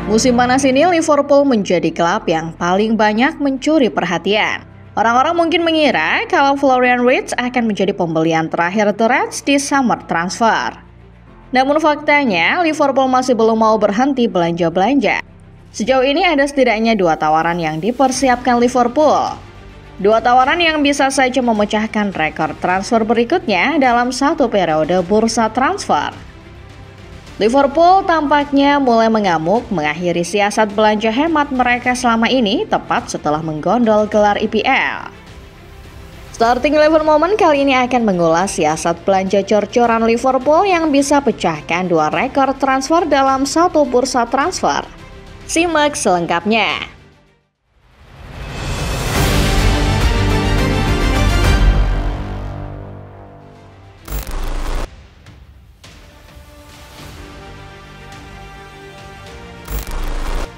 Musim panas ini Liverpool menjadi klub yang paling banyak mencuri perhatian. Orang-orang mungkin mengira kalau Florian Wirtz akan menjadi pembelian terakhir The Reds di summer transfer. Namun faktanya Liverpool masih belum mau berhenti belanja-belanja. Sejauh ini ada setidaknya 2 tawaran yang dipersiapkan Liverpool. 2 tawaran yang bisa saja memecahkan rekor transfer berikutnya dalam satu periode bursa transfer. Liverpool tampaknya mulai mengamuk mengakhiri siasat belanja hemat mereka selama ini tepat setelah menggondol gelar IPL. Starting 11 Moment kali ini akan mengulas siasat belanja cor-coran Liverpool yang bisa pecahkan 2 rekor transfer dalam satu bursa transfer. Simak selengkapnya.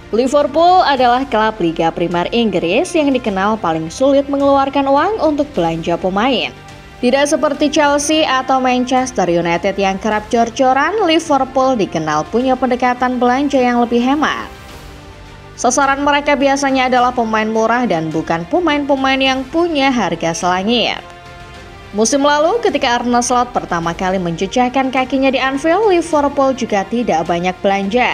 Liverpool adalah klub Liga Primer Inggris yang dikenal paling sulit mengeluarkan uang untuk belanja pemain. Tidak seperti Chelsea atau Manchester United yang kerap cor-coran, Liverpool dikenal punya pendekatan belanja yang lebih hemat. Sasaran mereka biasanya adalah pemain murah dan bukan pemain-pemain yang punya harga selangit. Musim lalu ketika Arne Slot pertama kali menjejakkan kakinya di Anfield, Liverpool juga tidak banyak belanja.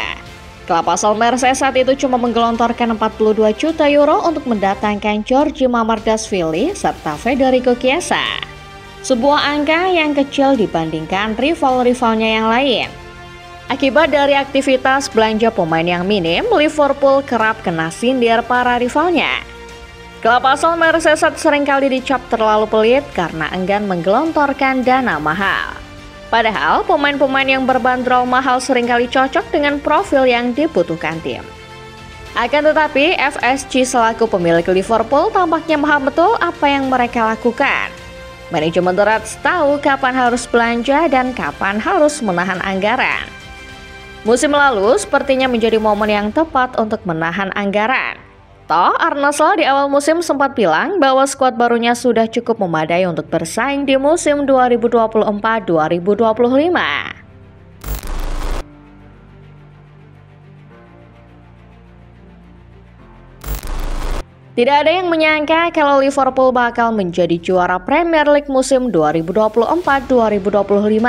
Klub asal Merseyside itu cuma menggelontorkan 42 juta euro untuk mendatangkan Georgi Mamardashvili serta Federico Chiesa. Sebuah angka yang kecil dibandingkan rival-rivalnya yang lain. Akibat dari aktivitas belanja pemain yang minim, Liverpool kerap kena sindir para rivalnya. Klub asal Merseyside seringkali dicap terlalu pelit karena enggan menggelontorkan dana mahal. Padahal pemain-pemain yang berbandrol mahal seringkali cocok dengan profil yang dibutuhkan tim. Akan tetapi FSG selaku pemilik Liverpool tampaknya paham betul apa yang mereka lakukan. Manajemen The Reds tahu kapan harus belanja dan kapan harus menahan anggaran. Musim lalu sepertinya menjadi momen yang tepat untuk menahan anggaran. Toh Arne Slot di awal musim sempat bilang bahwa skuad barunya sudah cukup memadai untuk bersaing di musim 2024-2025. Tidak ada yang menyangka kalau Liverpool bakal menjadi juara Premier League musim 2024-2025.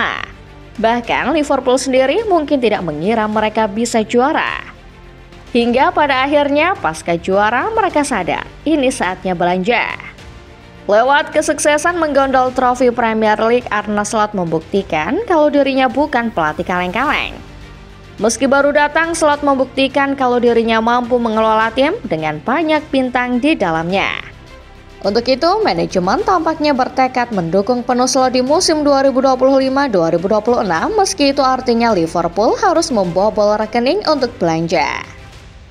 Bahkan Liverpool sendiri mungkin tidak mengira mereka bisa juara. Hingga pada akhirnya pasca juara mereka sadar ini saatnya belanja. Lewat kesuksesan menggondol trofi Premier League, Arne Slot membuktikan kalau dirinya bukan pelatih kaleng-kaleng. Meski baru datang, Slot membuktikan kalau dirinya mampu mengelola tim dengan banyak bintang di dalamnya. Untuk itu, manajemen tampaknya bertekad mendukung penuh Slot di musim 2025-2026 meski itu artinya Liverpool harus membobol rekening untuk belanja.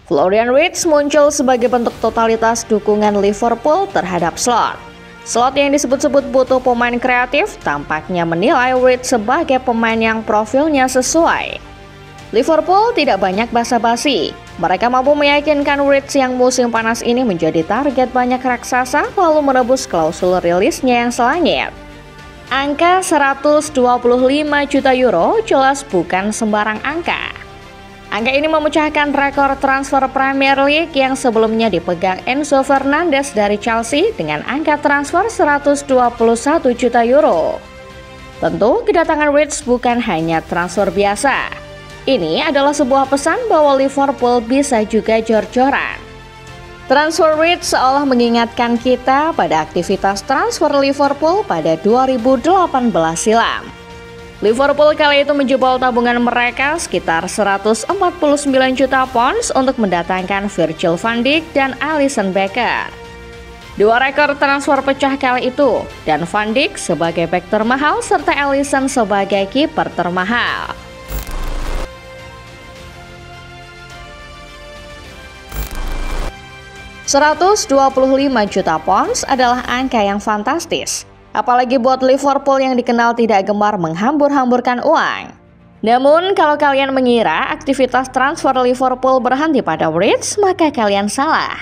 Florian Wirtz muncul sebagai bentuk totalitas dukungan Liverpool terhadap Slot. Slot yang disebut-sebut butuh pemain kreatif tampaknya menilai Wirtz sebagai pemain yang profilnya sesuai. Liverpool tidak banyak basa-basi. Mereka mampu meyakinkan Wirtz yang musim panas ini menjadi target banyak raksasa lalu menebus klausul rilisnya yang selangit. Angka 125 juta euro jelas bukan sembarang angka. Angka ini memecahkan rekor transfer Premier League yang sebelumnya dipegang Enzo Fernandez dari Chelsea dengan angka transfer 121 juta euro. Tentu kedatangan Wirtz bukan hanya transfer biasa. Ini adalah sebuah pesan bahwa Liverpool bisa juga jor-joran. Transfer Wirtz seolah mengingatkan kita pada aktivitas transfer Liverpool pada 2018 silam. Liverpool kali itu menjebol tabungan mereka sekitar 149 juta pounds untuk mendatangkan Virgil van Dijk dan Alisson Becker. 2 rekor transfer pecah kali itu, dan Van Dijk sebagai bek termahal serta Alisson sebagai kiper termahal. £125 juta pounds adalah angka yang fantastis. Apalagi buat Liverpool yang dikenal tidak gemar menghambur-hamburkan uang. Namun kalau kalian mengira aktivitas transfer Liverpool berhenti pada Wirtz, maka kalian salah.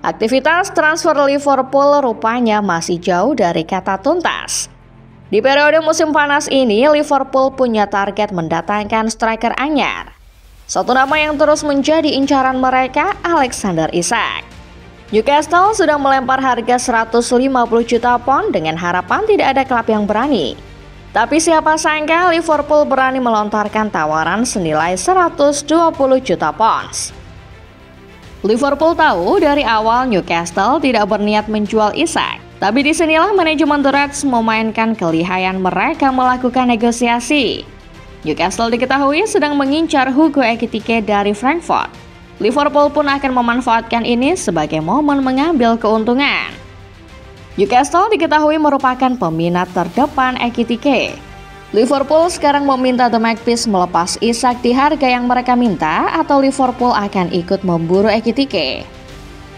Aktivitas transfer Liverpool rupanya masih jauh dari kata tuntas. Di periode musim panas ini, Liverpool punya target mendatangkan striker anyar. Satu nama yang terus menjadi incaran mereka, Alexander Isak. Newcastle sudah melempar harga 150 juta pound dengan harapan tidak ada klub yang berani. Tapi siapa sangka Liverpool berani melontarkan tawaran senilai 120 juta pounds. Liverpool tahu dari awal Newcastle tidak berniat menjual Isak. Tapi disinilah manajemen The Reds memainkan kelihayan mereka melakukan negosiasi. Newcastle diketahui sedang mengincar Hugo Ekitike dari Frankfurt. Liverpool pun akan memanfaatkan ini sebagai momen mengambil keuntungan. Newcastle diketahui merupakan peminat terdepan Ekitike. Liverpool sekarang meminta The Magpies melepas Isak di harga yang mereka minta atau Liverpool akan ikut memburu Ekitike.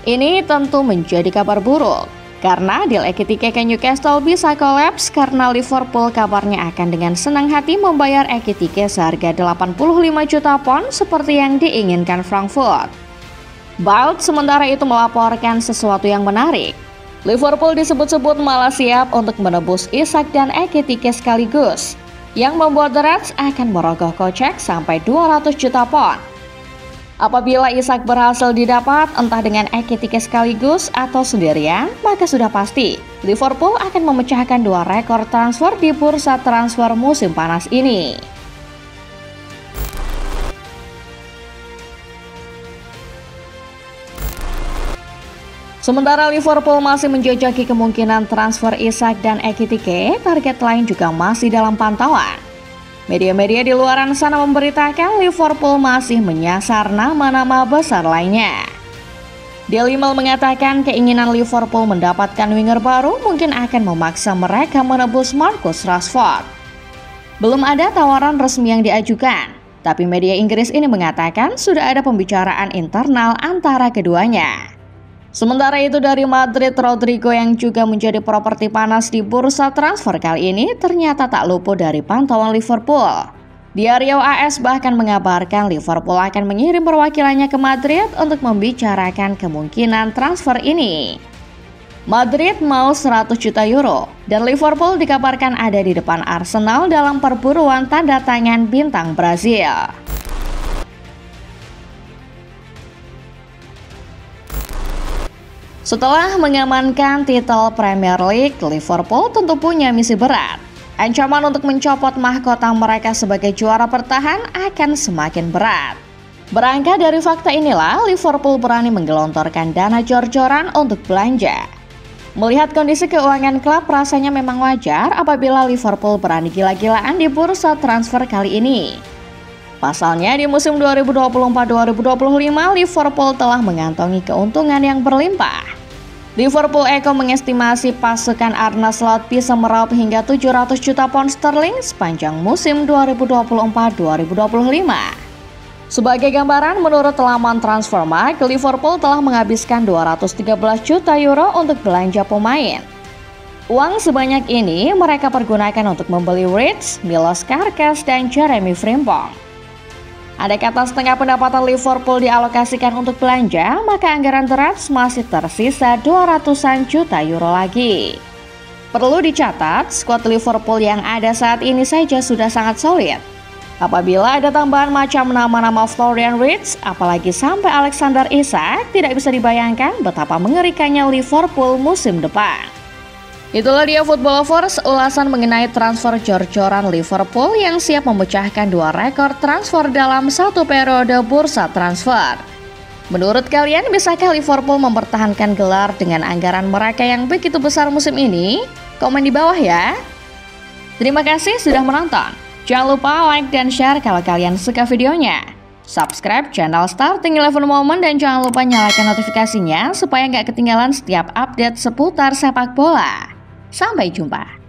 Ini tentu menjadi kabar buruk, karena deal Ekitike ke Newcastle bisa kolaps karena Liverpool kabarnya akan dengan senang hati membayar Ekitike seharga 85 juta pound seperti yang diinginkan Frankfurt. Bild sementara itu melaporkan sesuatu yang menarik. Liverpool disebut-sebut malah siap untuk menebus Isak dan Ekitike sekaligus, yang membuat The Reds akan merogoh kocek sampai 200 juta pound. Apabila Isak berhasil didapat entah dengan Ekitike sekaligus atau sendirian, maka sudah pasti Liverpool akan memecahkan 2 rekor transfer di bursa transfer musim panas ini. Sementara Liverpool masih menjajaki kemungkinan transfer Isak dan Ekitike, target lain juga masih dalam pantauan. Media-media di luaran sana memberitakan Liverpool masih menyasar nama-nama besar lainnya. Daily Mail mengatakan keinginan Liverpool mendapatkan winger baru mungkin akan memaksa mereka menebus Marcus Rashford. Belum ada tawaran resmi yang diajukan, tapi media Inggris ini mengatakan sudah ada pembicaraan internal antara keduanya. Sementara itu dari Madrid, Rodrigo yang juga menjadi properti panas di bursa transfer kali ini ternyata tak luput dari pantauan Liverpool. Diario AS bahkan mengabarkan Liverpool akan mengirim perwakilannya ke Madrid untuk membicarakan kemungkinan transfer ini. Madrid mau 100 juta euro dan Liverpool dikabarkan ada di depan Arsenal dalam perburuan tanda tangan bintang Brazil. Setelah mengamankan titel Premier League, Liverpool tentu punya misi berat. Ancaman untuk mencopot mahkota mereka sebagai juara bertahan akan semakin berat. Berangkat dari fakta inilah, Liverpool berani menggelontorkan dana jor-joran untuk belanja. Melihat kondisi keuangan klub, rasanya memang wajar apabila Liverpool berani gila-gilaan di bursa transfer kali ini. Pasalnya di musim 2024-2025, Liverpool telah mengantongi keuntungan yang berlimpah. Liverpool Echo mengestimasi pasukan Arne Slot bisa meraup hingga 700 juta pound sterling sepanjang musim 2024-2025. Sebagai gambaran, menurut laman Transfermarkt, Liverpool telah menghabiskan 213 juta euro untuk belanja pemain. Uang sebanyak ini mereka pergunakan untuk membeli Rich, Milos Kerkez, dan Jeremy Frimpong. Ada kata setengah pendapatan Liverpool dialokasikan untuk belanja, maka anggaran The Reds masih tersisa 200-an juta euro lagi. Perlu dicatat, skuad Liverpool yang ada saat ini saja sudah sangat solid. Apabila ada tambahan macam nama-nama Florian Wirtz, apalagi sampai Alexander Isak, tidak bisa dibayangkan betapa mengerikannya Liverpool musim depan. Itulah dia Football Lovers, ulasan mengenai transfer jor-joran Liverpool yang siap memecahkan 2 rekor transfer dalam satu periode bursa transfer. Menurut kalian, bisakah Liverpool mempertahankan gelar dengan anggaran mereka yang begitu besar musim ini? Komen di bawah ya. Terima kasih sudah menonton. Jangan lupa like dan share kalau kalian suka videonya. Subscribe channel Starting 11 Moment dan jangan lupa nyalakan notifikasinya supaya nggak ketinggalan setiap update seputar sepak bola. Sampai jumpa.